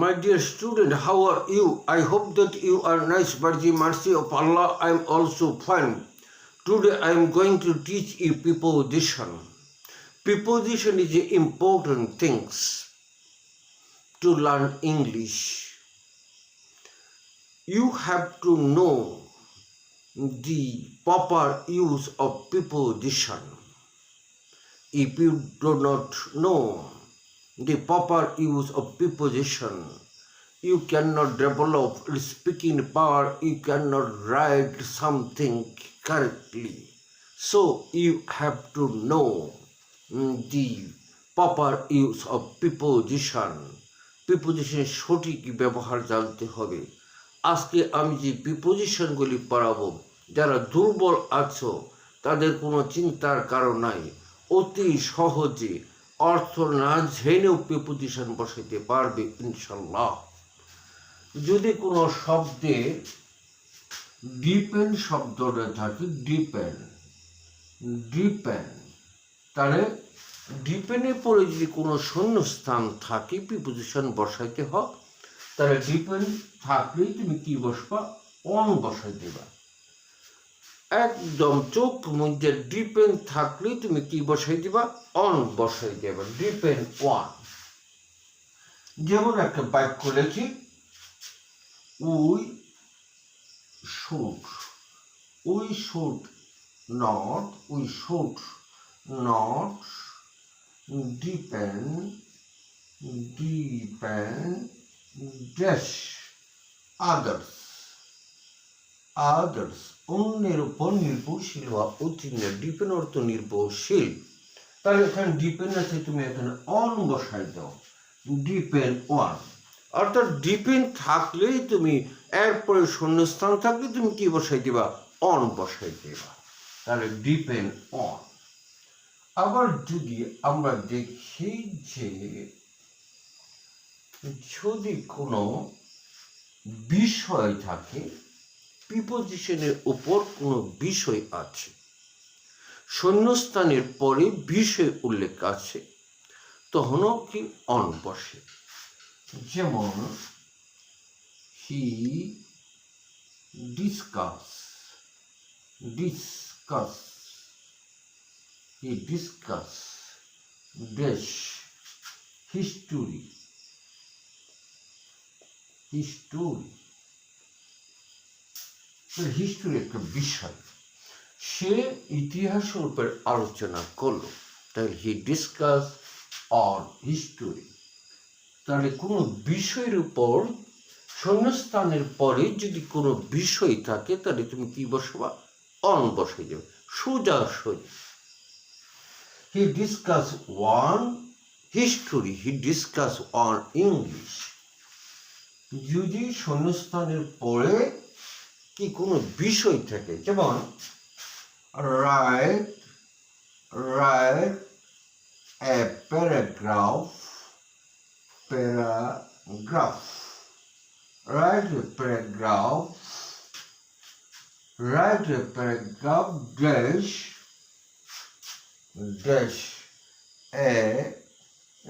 My dear student, how are you? I hope that you are nice. By the mercy of Allah, I am also fine. Today I am going to teach you preposition. Preposition is an important things to learn English. You have to know the proper use of preposition. If you do not know the proper use of preposition, you cannot develop speaking power, you cannot write something correctly. So you have to know the proper use of preposition. প্রিপোজিশনের সঠিক ব্যবহার জানতে হবে। আজকে আমি যে প্রিপোজিশনগুলি পড়াবো, যারা দুর্বল আছো তাদের কোনো চিন্তার কারণ নাই, অতি সহজে অর্থ না জেনেও প্রিপোজিশন বসাইতে পারবে ইনশাল্লাহ। যদি কোনো শব্দে ডিপেন্ড শব্দটা থাকে, ডিপেন্ড তাহলে ডিপেন্ডের পরে যদি কোনো শূন্যস্থান থাকে প্রিপোজিশন বসাইতে হয়, তাহলে ডিপেন্ড থাকলেই তুমি কি বসবা? অন বসাই দেবা। একদম চোখ মধ্যে ডিপেন্ড থাকলেই তুমি কি বসাই দিবা? অন বসাই দেবা। Depend one. যেমন একটা বাক্য লেখি, we should not depend dash others অন্যের উপর নির্ভরশীল হওয়া উচিত না। ডিপেন্ড অর্থ নির্ভরশীল, তাহলে এখানে ডিপেন্ড আছে, তুমি এখানে অন বসাই দাও। ডিপেন্ড ওয়ান, অর্থাৎ ডিপেন্ড থাকলেই তুমি এরপরে শূন্যস্থান থাকলে তুমি কি বসাই দিবা? অন বসাই দিবা। তাহলে ডিপেন্ড অন। আবার যদি আমরা দেখি যে যদি কোনো বিষয় থাকে, প্রিপোজিশনের উপর কোনো বিষয় আছে, শূন্যস্থানের পরে বিষয় উল্লেখ আছে, তখনও কি অন বসে। যেমন হি ডিসকাস dash history একটা বিষয়, সে ইতিহাসের উপর আলোচনা করলো, তাহলে হি ডিসকাস অন হিস্টোরি। তাহলে কোনো বিষয়ের উপর শূন্যস্থানের পরে যদি কোনো বিষয় থাকে, তাহলে তুমি কি বসবা? অন বসাই যাবে, সোজাসুজি। He discussed one history, he discussed on English. যদি শূন্যস্থানের পরে কি কোনো বিষয় থাকে, যেমন write a paragraph, write a paragraph dash a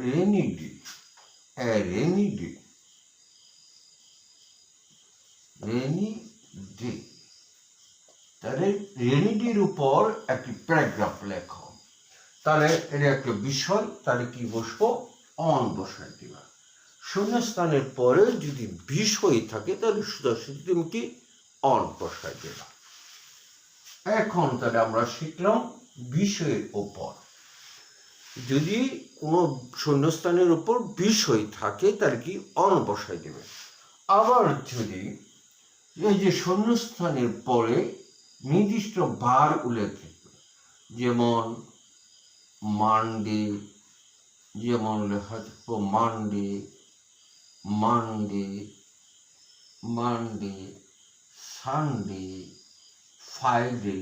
rainy day, তাহলে রেনি ডের উপর একটি প্যারাগ্রাফ লেখো, তাহলে এটা একটা বিষয়, তাহলে কি বসবো? অন বসাই দিবা। শূন্যস্থানের পরে যদি বিষয় থাকে, তাহলে সোজাসুজি তুমি কি? অন বসাই দিবা। এখন তাহলে আমরা শিখলাম বিষয়ের উপর যদি কোনো শূন্যস্থানের উপর বিষয় থাকে, তার কি? অন বসাই দেবে। আবার যদি এই যে শূন্যস্থানের পরে নির্দিষ্ট বার উল্লেখ থাকবে, যেমন মানডে, যেমন লেখা থাকবো মানডে, সানডে, ফ্রাইডে,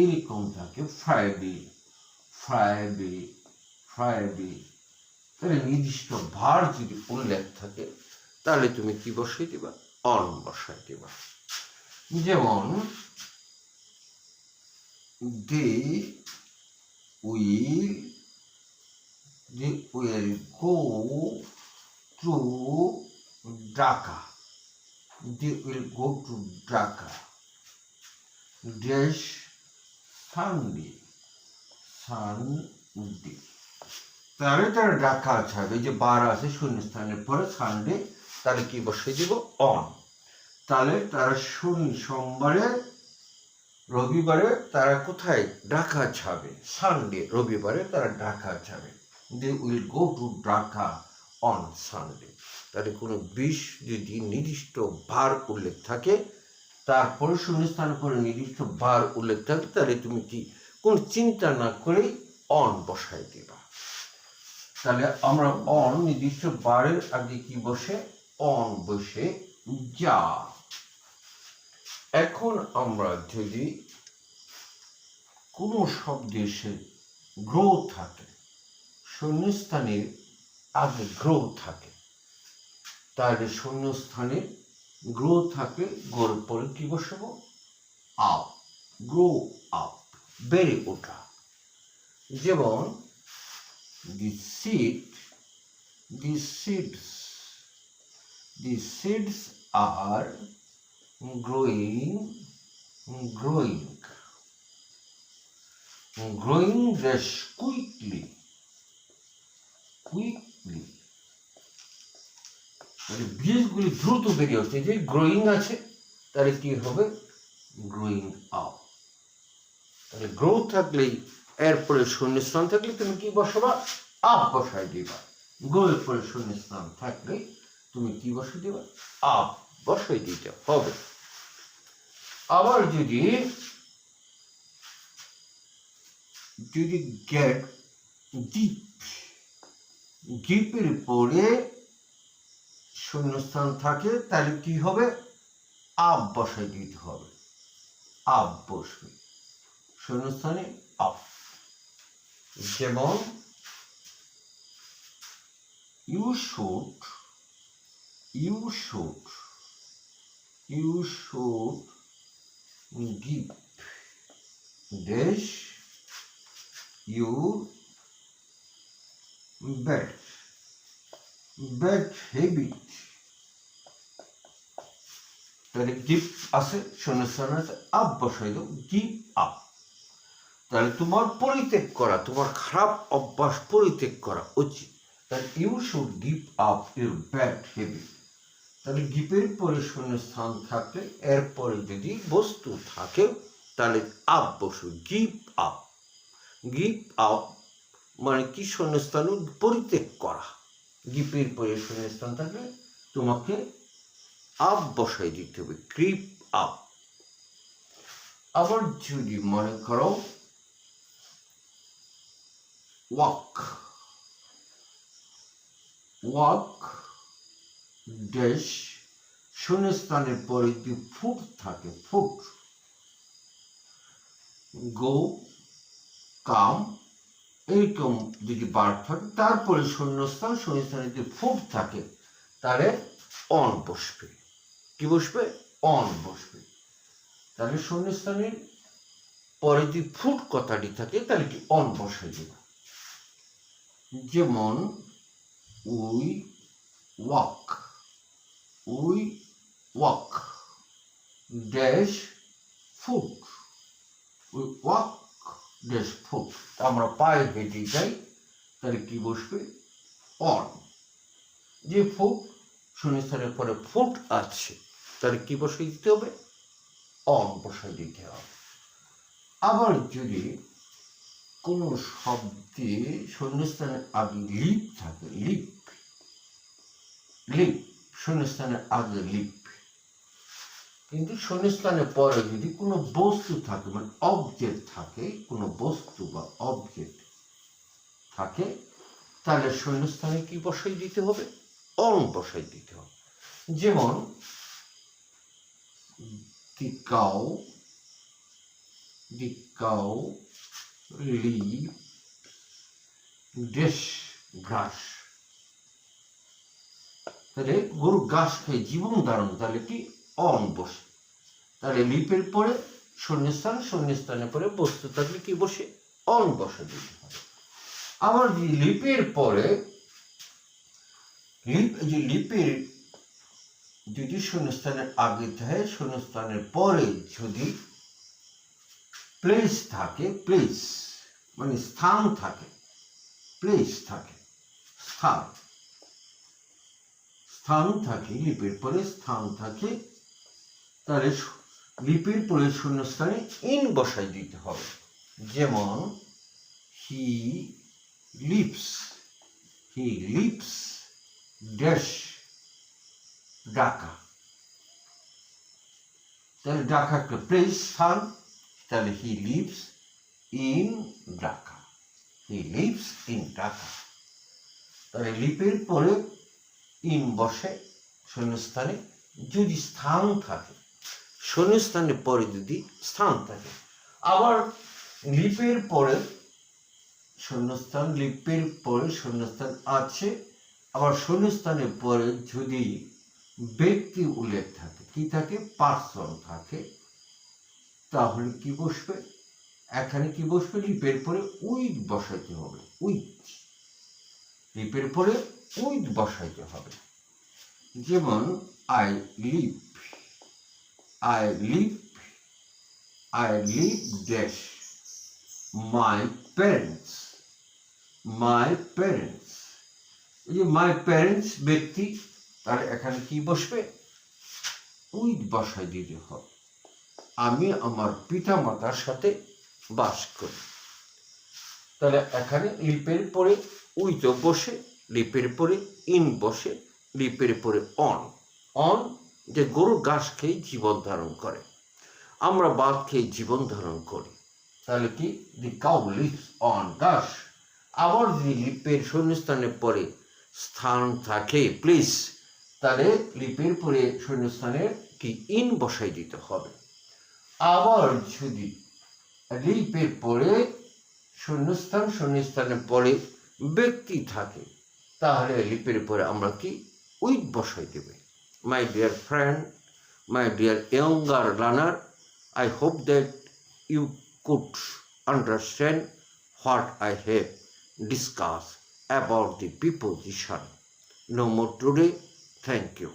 এরকম থাকে। ফ্রাইডে, তাহলে নির্দিষ্ট ভার যদি উল্লেখ থাকে, তাহলে তুমি কি বসাই দিবা? অন বসাই দিবা। যেমন they will go to Dhaka. They will go to Dhaka. Dash Sunday. Sunday. তাহলে তারা ঢাকা ছাড়বে, যে বার আছে শূন্যস্থানের পরে সানডে, তাহলে কি বসে দিব অন। তাহলে তারা সোমবারে রবিবারে তারা কোথায় ঢাকা ছাড়বে, সানডে রবিবারে তারা ঢাকা ছাড়বে। They will go to Dhaka on Sunday. তাহলে কোনো যদি নির্দিষ্ট বার উল্লেখ থাকে, তারপরে শূন্যস্থানের পরে নির্দিষ্ট বার উল্লেখ থাকে, তাহলে তুমি কি কোন চিন্তা না করেই অন বসাই দিবা। তাহলে আমরা অন নির্দিষ্ট বারের আগে কি বসে, অন বসে যা। এখন আমরা যদি কোনো শব্দে এসে গ্রো থাকে, শূন্যস্থানের আগে গ্রো থাকে, তাহলে শূন্যস্থানে গ্রো থাকে, গোর পরে কি বসাবো আপ, গ্রো আপ, বেড়ে ওঠা। যেমন the seeds are growing less quickly. মানে বীজগুলি দ্রুত বেড়ে উঠছে, যে গ্রোয়িং আছে তাহলে কি হবে গ্রোয়িং আপ। তাহলে গ্রো থাকলেই এরপরে শূন্যস্থান থাকলে তুমি কি বসাবা, আপ বসাই দিবা। গ্রো এর পরে শূন্যস্থান থাকলে তুমি কি বসাই দিবা, আপ বসাই দিতে হবে। আবার যদি গেট ডিপের পরে শূন্যস্থান থাকে, তাহলে কি হবে আপ বসাই দিতে হবে, আপ বসবে শূন্যস্থানে আপ। যেমন you should give dash your bad habit। তাহলে গিভ আছে শূন্যস্থান আছে, আপ বসাই দাও, গিভ আপ। তাহলে তোমার পরিত্যাগ করা, তোমার খারাপ অভ্যাস পরিত্যাগ করা উচিত। তাহলে you should give up your bad habit. তাহলে গিভের পরে শূন্যস্থান থাকলে এরপরে যদি বস্তু থাকে তাহলে আপ বসবে, গিভ আপ। গিভ আপ মানে কি, শূন্যস্থান পরিত্যাগ করা। গিভের পরে শূন্যস্থান থাকলে তোমাকে আপ বসাই দিতে হবে, গিভ আপ। আবার যদি মনে করো walk ড্যাশ শূন্যস্থানের পরে যদি ফুট থাকে, ফুট, গো কাম এইরকম যদি বার থাকে, তারপরে শূন্যস্থানে যদি ফুট থাকে তাহলে অন বসবে। কি বসবে, অন বসবে। তাহলে শূন্যস্থানের পরে যদি ফুট কথাটি থাকে তাহলে কি অন বসাই দেবে। যেমন we walk dash foot, we walk dash foot. আমরা পায়ে হেঁটে যাই, তাহলে কি বসবে অন। যে ফুট শূন্যস্থানের পরে ফুট আছে তাহলে কি বসাই দিতে হবে, অন বসাই দিতে হবে। আবার যদি কোনো শব্দে শূন্যস্থানের আগে লিপ থাকে, লিপ শূন্যস্থানের আগে লিপ, কিন্তু শূন্যস্থানের পরে যদি কোনো বস্তু থাকে, মানে অবজেক্ট থাকে, কোনো বস্তু বা অবজেক্ট থাকে, তাহলে শূন্যস্থানে কি বসাই দিতে হবে, অন বসাই দিতে হবে। যেমন the cow leaf dash ঘাস। তাহলে গরু ঘাস খায় জীবন ধারণ, তাহলে কি অন বসে। তাহলে লিপের পরে শূন্যস্থানের পরে বস্তু থাকলে কি বসে, অন বসে দিতে হবে। আবার লিপের পরে লিপের যদি শূন্যস্থানের আগে থাকে, শূন্যস্থানের পরে যদি প্লেস থাকে, প্লেস মানে স্থান থাকে, প্লেস থাকে, স্থান, স্থান থাকে, লিপির পরে স্থান থাকে, তাহলে লিপির পরে শূন্যস্থানে ইন বসাই দিতে হবে। যেমন he lives, he lives dash Dhaka, তাহলে ঢাকা একটা প্লেস, স্থান, তাহলে he lives in Dhaka, he lives in Dhaka. তাহলে লিপের পরে ইন বসে শূন্যস্থানে যদি স্থান থাকে, শূন্যস্থানের পরে যদি স্থান থাকে। আবার লিপের পরে শূন্যস্থান, লিপের পরে শূন্যস্থান আছে, আবার শূন্যস্থানের পরে যদি ব্যক্তি উল্লেখ থাকে, কি থাকে, পার্সন থাকে, তাহলে কি বসবে, এখানে কি বসবে, লিপের পরে উইথ বসাইতে হবে, উইথ, লিপের পরে উইথ বসাইতে হবে। যেমন I live, I live, I live dash my parents, my parents. এই যে মাই প্যারেন্টস ব্যক্তি, তাহলে এখানে কি বসবে, উইথ বসাই দিতে হবে। আমি আমার পিতা মাতার সাথে বাস করি, তাহলে এখানে লিপের পরে উইথ বসে, লিপের পরে ইন বসে, লিপের পরে অন, অন যে গরু ঘাস খেয়ে জীবন ধারণ করে, আমরা ভাত খেয়ে জীবন ধারণ করি, তাহলে কি, দি কাউ লিভস অন ঘাস। আবার যদি লিপের শূন্যস্থানের পরে স্থান থাকে, প্লিজ, তাহলে লিপের পরে শূন্যস্থানের কি ইন বসাই দিতে হবে। আবার যদি লিপের পরে শূন্যস্থান, শূন্যস্থানের পরে ব্যক্তি থাকে, তাহলে লিপের পরে আমরা কি উইথ বসাই দেবে। My dear friend, my dear younger learner, I hope that you could understand what I have discussed about the preposition. No more today. Thank you.